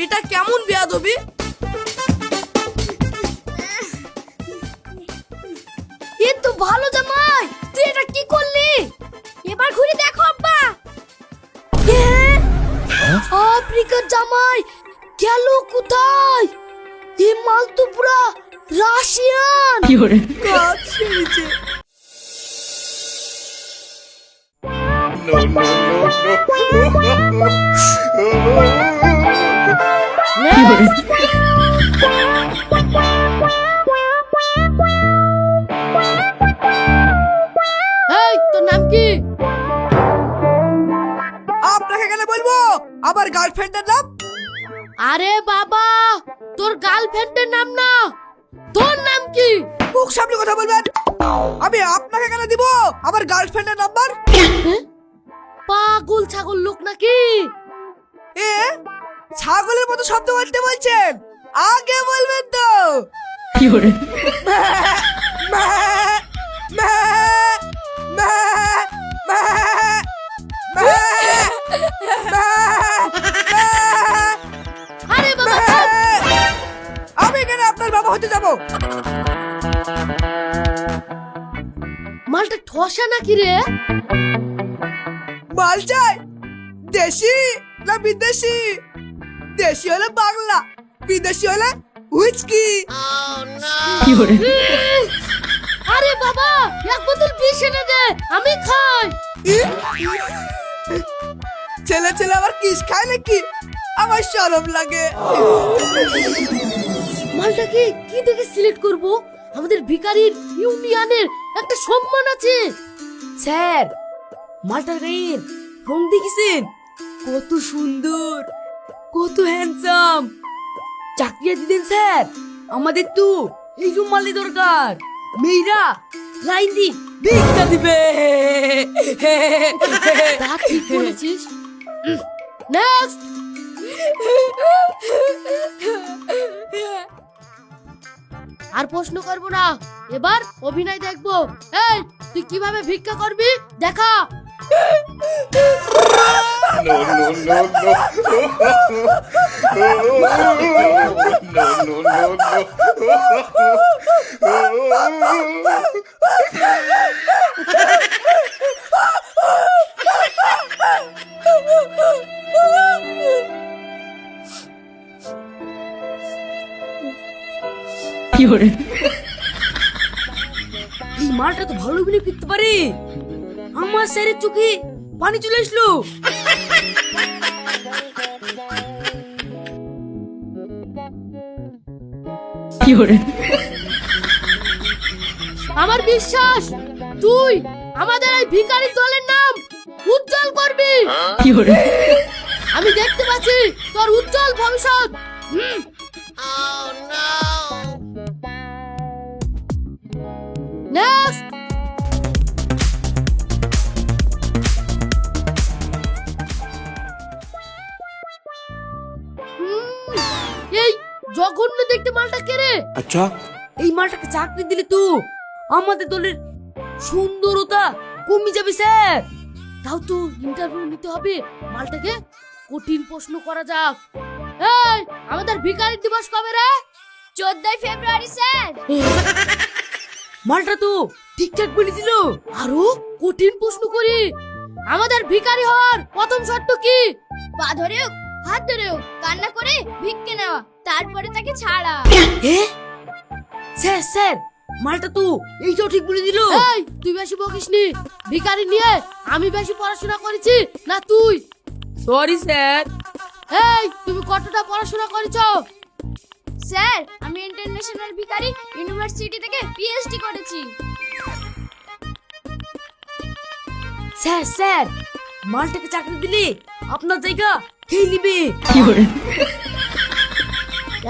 এটা কেমন বেয়াদবি? এ তো ভালো জামাই, তুই এটা কি করলি? এবার ঘুরে দেখো আব্বা। আফ্রিকার জামাই গেল কোথায়? এ মাল তো পুরা রাশিয়ান। কাজ সেরেছে। এই তোর নাম কি? আপনাকে কেন বলবো? আমার গার্লফ্রেন্ডের নাম। আরে বাবা, তোর গার্লফ্রেন্ডের নাম না, তোর নাম কি? মুখ সামনে কথা বলবেন। আমি আপনাকে কেন দিব আমার গার্লফ্রেন্ডের নাম্বার? পাগল ছাগল লোক নাকি? এ ছাগলের মতো শব্দ বলতে বলছেন, আগে বলবেন তো। আরে বাবা, আমি কেন আপনার বাবা হতে যাব? মালটা ঠসা নাকি রে? মাল চাই দেশি না বিদেশি? দেশি হলে বাংলা, বিদেশি হলে হুইস্কি। আরে বাবা, এক বোতল বিষ এনে দে, আমি খাই। ছেলে ছেলে আবার কিস খায় নাকি? আমার শরম লাগে। মালটাকে কি দেখে সিলেক্ট করব? আমাদের ভিখারির ইউনিয়নের একটা সম্মান আছে। স্যার, মালটার গায়ের রং দেখেছেন? কত সুন্দর, কত হ্যান্ডসাম। চাকরিয়া দিতেন স্যার, আমাদের তো এই রুমালি দরকার। মেয়েরা লাইন দি ভিক্ষা দিবে। তা ঠিক বলেছিস। নেক্সট। আর প্রশ্ন করব না, এবার অভিনয় দেখবো। এই তুই কিভাবে ভিক্ষা করবি দেখা। এই মালটা তো ভালো অভিনয় করতে পারে। আমার স্যারের চোখে পানি চলে আসলো। আমার বিশ্বাস তুই আমাদের এই ভিখারি দলের নাম উজ্জ্বল করবি। আমি দেখতে পাচ্ছি তোর উজ্জ্বল ভবিষ্যৎ। নেক্সট। এই জঘন্য দেখতে মালটা কে রে? अच्छा এই মালটাকে চাকরি দিলে তো আমাদের দলের সুন্দরতা কমে যাবে স্যার। তাও তো ইন্টারভিউ নিতে হবে, মালটাকে কঠিন প্রশ্ন করা যাক। এই আমাদের ভিখারি দিবস কবে রে? 14 ফেব্রুয়ারি স্যার। মালটা তো ঠিকঠাক বলে দিল। আরো কঠিন প্রশ্ন করি, আমাদের ভিখারি হওয়ার প্রথম শর্ত কি? পা ধরে হোক, হাত ধরে হোক, কান্না করে ভিক্ষে নেওয়া, তারপরে তাকে ছাড়া। স্যার স্যার, মালটা তো এইটাও ঠিক বলে দিল। এই তুই বেশি বকিসনি, ভিখারি নিয়ে আমি বেশি পড়াশোনা করেছি না তুই? Sorry sir. এই তুমি কতটা পড়াশোনা করেছো? স্যার আমি ইন্টারন্যাশনাল ভিখারি ইউনিভার্সিটি থেকে পিএইচডি করেছি। স্যার স্যার, মালটাকে চাকরি দিলে আপনার জায়গা খেয়ে নিবে।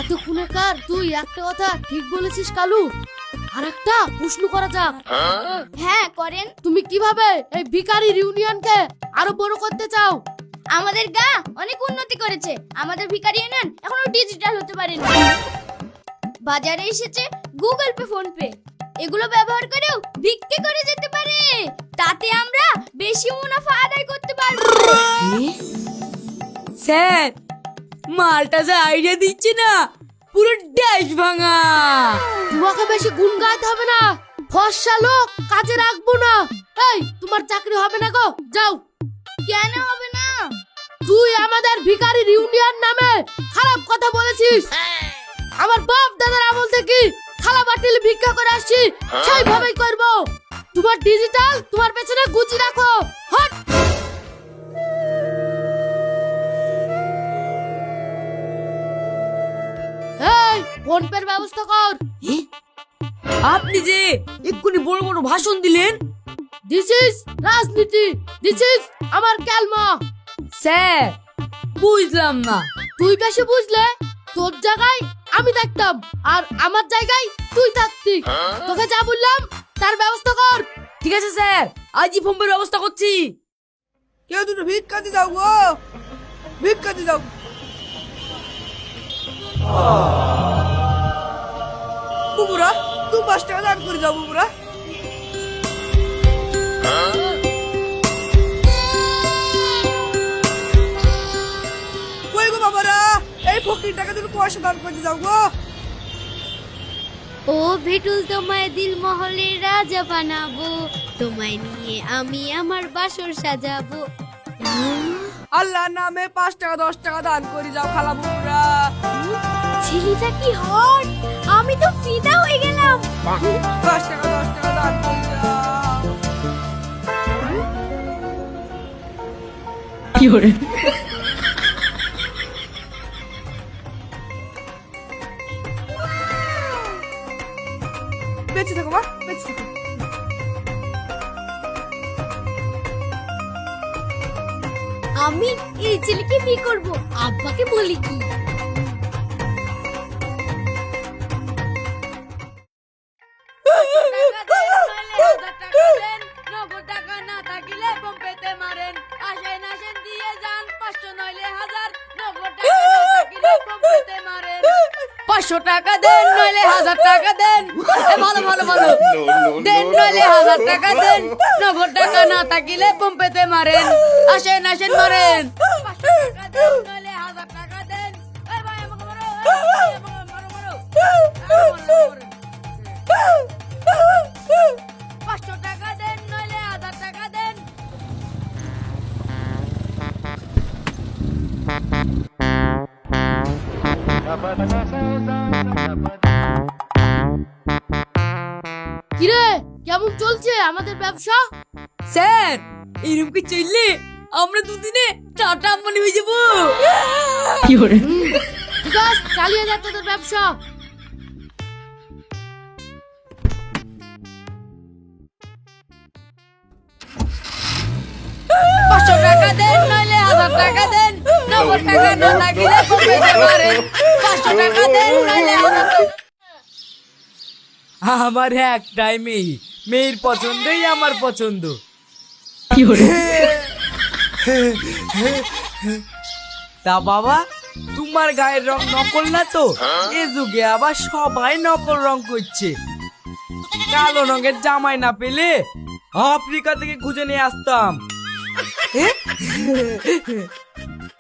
এতক্ষণে কার তুই একটা কথা ঠিক বলেছিস কালু। আর একটা প্রশ্ন করা যাক। হ্যাঁ করেন। তুমি কিভাবে এই ভিখারি ইউনিয়নকে আরো বড় করতে চাও? আমাদের গা অনেক উন্নতি করেছে, আমাদের ভিখারি ইউনিয়ন এখনো ডিজিটাল হতে পারেনি। বাজারে এসেছে গুগল পে, ফোন পে, এগুলো ব্যবহার করেও ভিক্ষে করে যেতে পারে। তাতে আমরা বেশি মুনাফা আদায় করতে পারবো। স্যার মালটা যে আইডিয়া দিচ্ছে না পুরো ড্যাশ ভাঙা। তোমাকে বেশি গুণ গাইতে হবে না, ফর্সা লোক কাজে রাখবো না। এই তোমার চাকরি হবে না গো, যাও। কেন হবে না? তুই আমাদের ভিখারি ইউনিয়ন নামে খারাপ কথা বলেছিস। আমার বাপ দাদার আমল থেকে থালা বাটিল ভিক্ষা করে আসছি, সেইভাবেই করবো। তোমার ডিজিটাল তোমার পেছনে গুছি রাখো। হট। এই ফোন পের ব্যবস্থা কর। আপনি যে এক্ষুনি বড় বড় ভাষণ দিলেন। দিস ইজ রাজনীতি, দিস ইজ আমার ক্যালমা। স্যার বুঝলাম না। তুই বেশি বুঝলে তোর জায়গায় আমি থাকতাম, আর আমার জায়গায় তুই থাকতি। তোকে যা বললাম তার ব্যবস্থা কর। ঠিক আছে স্যার, আজই ফোনের ব্যবস্থা করছি। কেউ দুটো ভিক্ষা দিয়ে দাও গো, ভিক্ষা দিয়ে দাও। বুবুরা 2-5 টাকা দান করে যাও বুবুরা। কই গো বাবারা, এই ফকির টাকা দুটো পয়সা দান করে যাও গো। ও ভেটুল, তোমায় দিল মহলের রাজা বানাবো, তোমায় নিয়ে আমি আমার বাসর সাজাবো। আল্লাহর নামে 5 টাকা 10 টাকা দান করে যাও খালা বুবুরা। ছেলেটা কি হট, আমি তো ফিদা হয়ে গেলাম। 5 টাকা 10 টাকা দান করে যাও। বেঁচে থাকো মা, বেঁচে থাকো। আমি এই ছেলেকে বিয়ে করব, আব্বাকে বলি কি? টাকা না থাকিলে পম্পেতে মারেন, আসেন আসেন দিয়ে যান 500 নইলে 1000, নগদ টাকা না থাকিলে পম্পেতে মারেন। 500 টাকা দেন নইলে 1000 টাকা দেন। ভালো ভালো ভালো দেন নইলে 1000 টাকা দেন, নগদ টাকা না থাকিলে পম্পেতে মারেন, আসেন আসেন মারেন। 500 টাকা দেন নইলে 1000 টাকা দেন। এই ভাই আমাকে মারো, এই ভাই আমাকে মারো মারো। 500 টাকা দেন নইলে 1000 টাকা দেন। কিরে কেমন চলছে আমাদের ব্যবসা? স্যার এরকম কি চললে আমরা দুদিনে টাটা আম্বানি হয়ে যাবো। ঠিক আছে, চালিয়ে যা তোদের ব্যবসা। টাকা দেন নইলে 1000 টাকা দেন, নগদ টাকা না থাকিলে পম্পেতে মারেন। 500 টাকা দেন নইলে 1000 টাকা। আমার একটাই মেয়ে, মেয়ের পছন্দই আমার পছন্দ। তা বাবা তোমার গায়ের রং নকল না তো? এ যুগে আবার সবাই নকল রং করছে। কালো রঙের জামাই না পেলে আফ্রিকা থেকে খুঁজে নিয়ে আসতাম।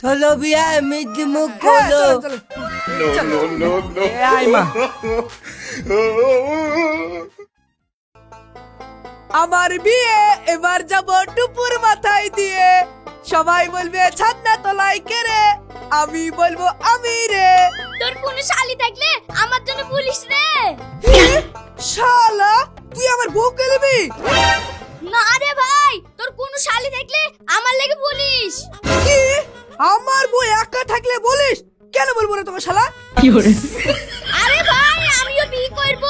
চলো বিয়া মিষ্টি মুখ করো। এ আয় মা। আমার বিয়ে এবার যাব টুপুর মাথায় দিয়ে, সবাই বলবে ছাদনা তলায় কেরে, আমি বলবো আমি রে। তোর কোন শালি থাকলে আমার জন্য বলিস রে। শালা তুই আমার বউকে নিবি? না রে ভাই, তোর কোন শালি থাকলে আমার লেগে বলিস। কি আমার বউ একা থাকলে বলিস? কেন বলবো না তোমার শালা? আরে ভাই আমিও বিয়ে করব।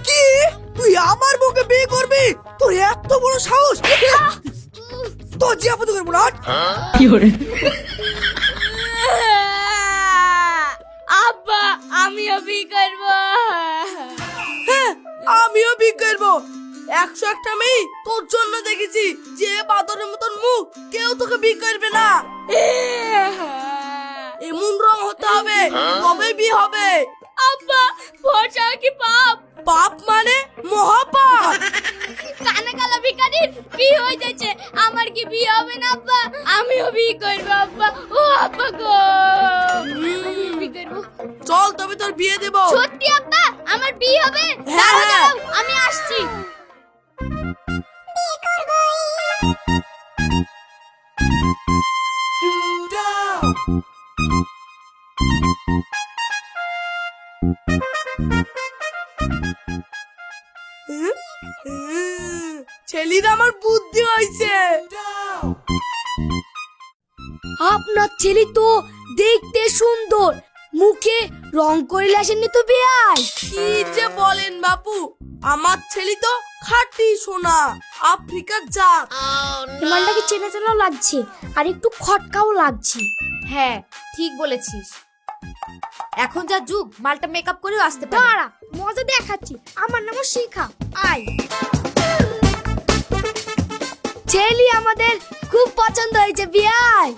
কি তুই আমার বউকে বিয়ে করবি? তোর এত বড় সাহস! তোর জিয়া পুতু করবো না। আব্বা আমিও বিয়ে করব। হ্যাঁ আমিও বিয়ে করবো। 101টা মেয়ে তোর জন্য দেখেছি, যে বাদরের মতন মুখ কেউ তোকে বিয়ে করবে না। এমন রং হতে হবে তবে বিয়ে হবে। আব্বা ভরসা কি পাপ? পাপ মানে মহাপাপ। কানা কালা ভিখারির বিয়ে হয়ে যাচ্ছে, আমার কি বিয়ে হবে না আব্বা? আমিও বিয়ে করবো আব্বা। ও আব্বা গো, আমিও বিয়ে করবো। চল তবে তোর বিয়ে দেবো। সত্যি আব্বা আমার বিয়ে হবে? হ্যাঁ, দাঁড়াও, হ্যাঁ। দাঁড়াও, আমি আসছি। ছেলের আমার বুদ্ধি হয়েছে। আপনার ছেলে তো দেখতে সুন্দর, মুখে রং করিলে আসেননি তো বিয়াই? কি যে বলেন বাপু, আমার ছেলে তো খাঁটি সোনা, আফ্রিকার জাত। মালটাকে চেনা চেনা লাগছে আর একটু খটকাও লাগছে। হ্যাঁ ঠিক বলেছিস, এখন যা যুগ মালটা মেকআপ করেও আসতে পারে। দাঁড়া, মজা দেখাচ্ছি। আমার নামও শিখা। আয়, ছেলে আমাদের খুব পছন্দ হয়েছে বিয়াই।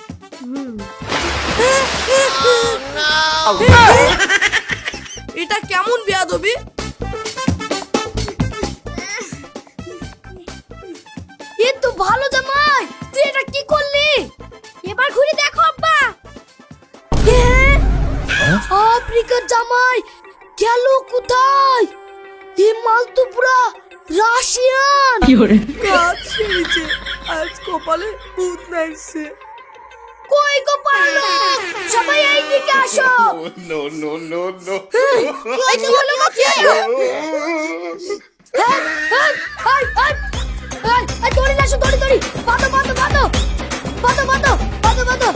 এটা কেমন বেয়াদবি? এ তো ভালো জামাই, তুই এটা কি করলি? এবার ঘুরে দেখো আব্বা। আফ্রিকার জামাই গেল কোথায়? এ মাল তো পুরা রাশিয়ান। কাজ ছেড়েছে, আজ কপালে ভূত নাইছে। কই গো পারলো, সবাই এইদিকে আসো। No, no, no, no. এই কি হলো নাকি? দড়ি আসো, দড়ি দড়ি, বাঁধো বাঁধো বাঁধো বাঁধো বাঁধো বাঁধো বাঁধো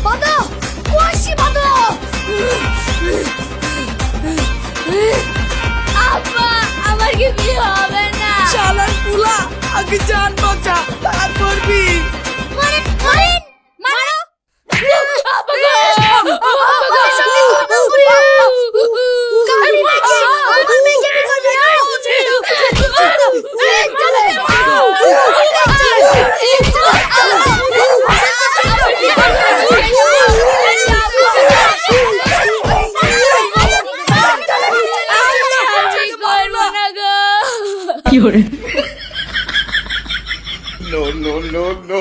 বাঁধো, কষি বাঁধো। আব্বা আমার কি বিয়ে হবে না? শালার পুলা, আগে জান বাঁচা, তারপর বি। মারেন মারেন মারো। আব্বা গো, আমাদের সঙ্গে কথা বলি। কালি নাকি আমার মেয়েকে বিয়ে করবে? No, no, no, no.